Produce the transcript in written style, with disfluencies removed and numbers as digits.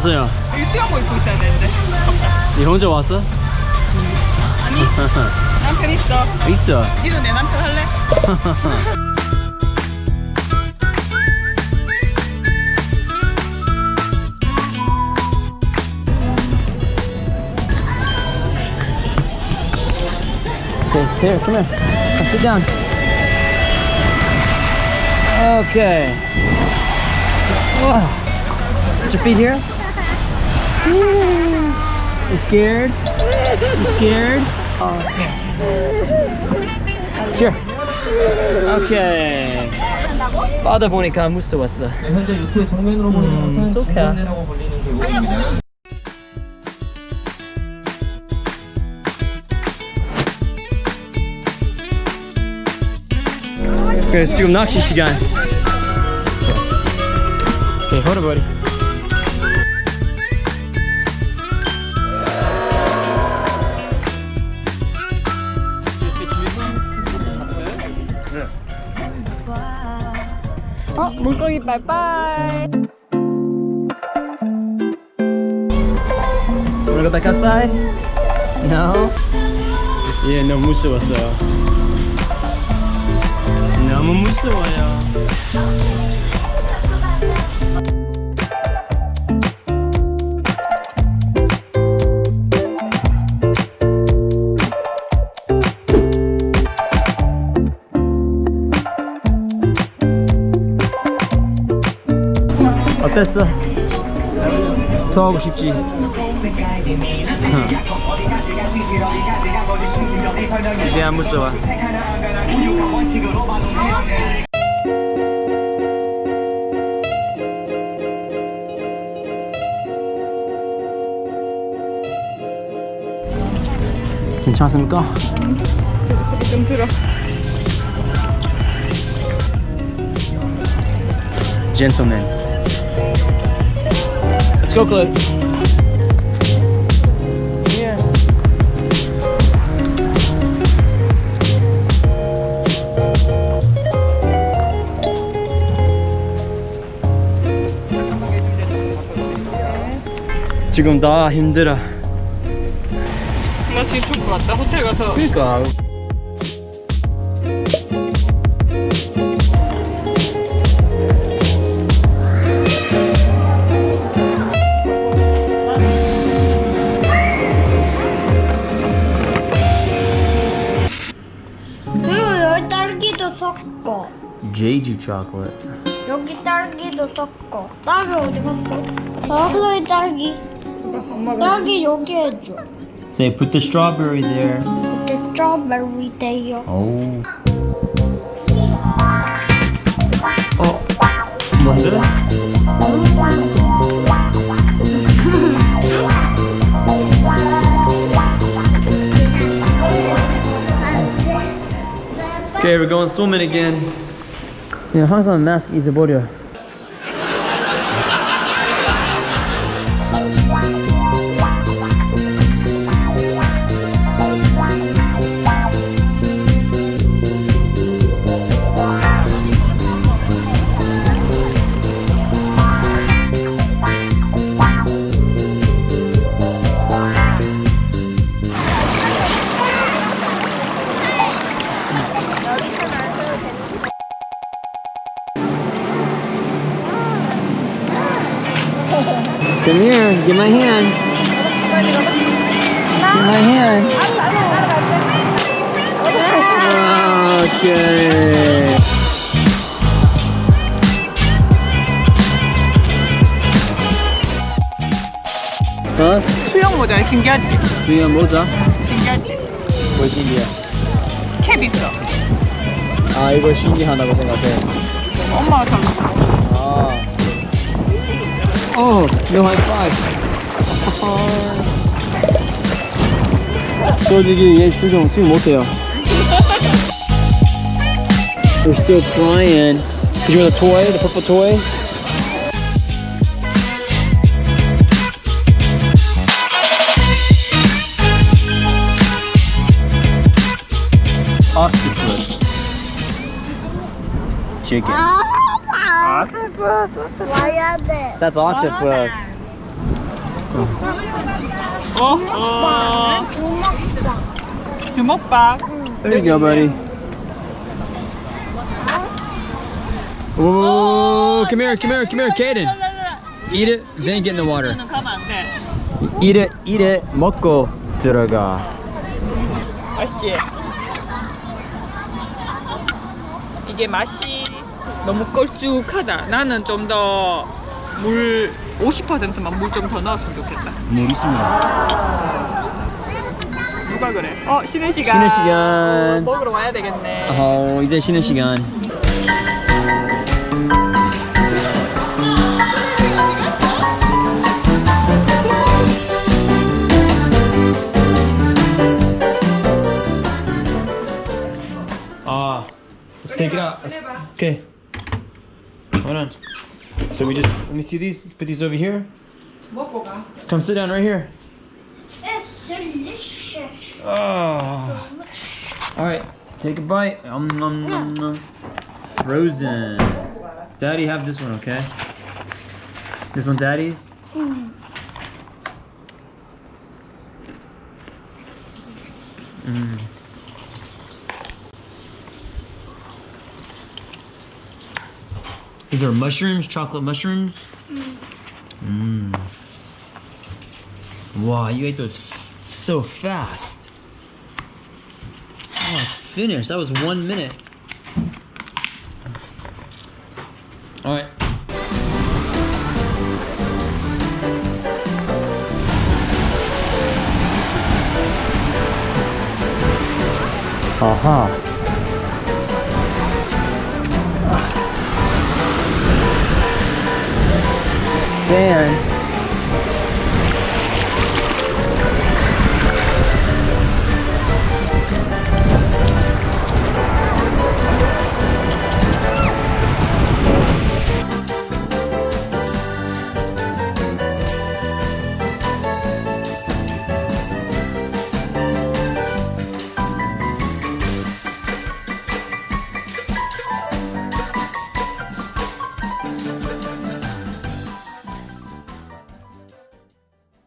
왔어요? 여기 수영복 입고 있어야 되는데. 니 혼자 왔어? 아니, 남편 있어. 있어. 니도 내 남편 할래? Okay, here, come here. Come sit down. Okay. Put your feet here. You scared? You scared? Here. Okay. 빠다 보니까 무서웠어. 현재 유튜브 정면으로 보는 것은 중간이라고 불리는 계곡입니다. 그래서 지금 낚시 시간. 오케이, hold on, buddy. 물고기 빠이빠이. Wanna go back outside? No? 예, 너무 무서웠어요. 너무 무서워요. 어땠어? 더 하고 싶지? 이제 안 무서워. 괜찮습니까? 좀 들어. Gentlemen. Let's go, Khloe. Yeah. 지금 다 힘들어. 나 지금 죽을 것 같다. 호텔 가서. 그러니까. 그리고 여기 딸기도 섞어. Jeju chocolate. 여기 딸기도 섞어. 딸기 어디 갔어? 저기 딸기. 딸기 여기 해줘. Say, put the strawberry there. 그때 스트로베리 돼요. Oh. 뭔데? Okay, we're going swimming again. 그냥 항상 마스크 잊어버려. Come here, give my hand. Give my hand. Okay. 어? 수영 모자 신기하지? 수영 모자? 신기하지? 뭐 신기해? 캡 있어. 아, 이거 신기하다고 생각해. 엄마가 줬어. 아. Oh, no high five. 솔직히 얘 수영 못해요. We're still trying. Did you want the toy, the purple toy? Octopus. Chicken. octopus 와야 돼. That's octopus. 주먹밥. There you go, buddy. Oh, come here, Kaden. Eat it, then get in the water. 가면 안 돼. Eat it, 먹고 들어가. 맛있지? 이게 맛이 너무 걸쭉하다. 나는 좀 더 물 50%만 물 좀 더 넣었으면 좋겠다. 물 있습니다. 누가 그래? 쉬는 시간. 쉬는 시간. 먹으러 와야 되겠네. 이제 쉬는 시간. Let's take it out. Okay. Hold on. So let me see these. Let's put these over here. 먹고 가. Come sit down right here. It's delicious. Oh. All right. Take a bite. Frozen. Daddy, have this one, okay? This one, Daddy's. These are mushrooms, chocolate mushrooms. Wow, you ate those so fast. Oh, it's finished. That was 1 minute. All right. Aha. Sand.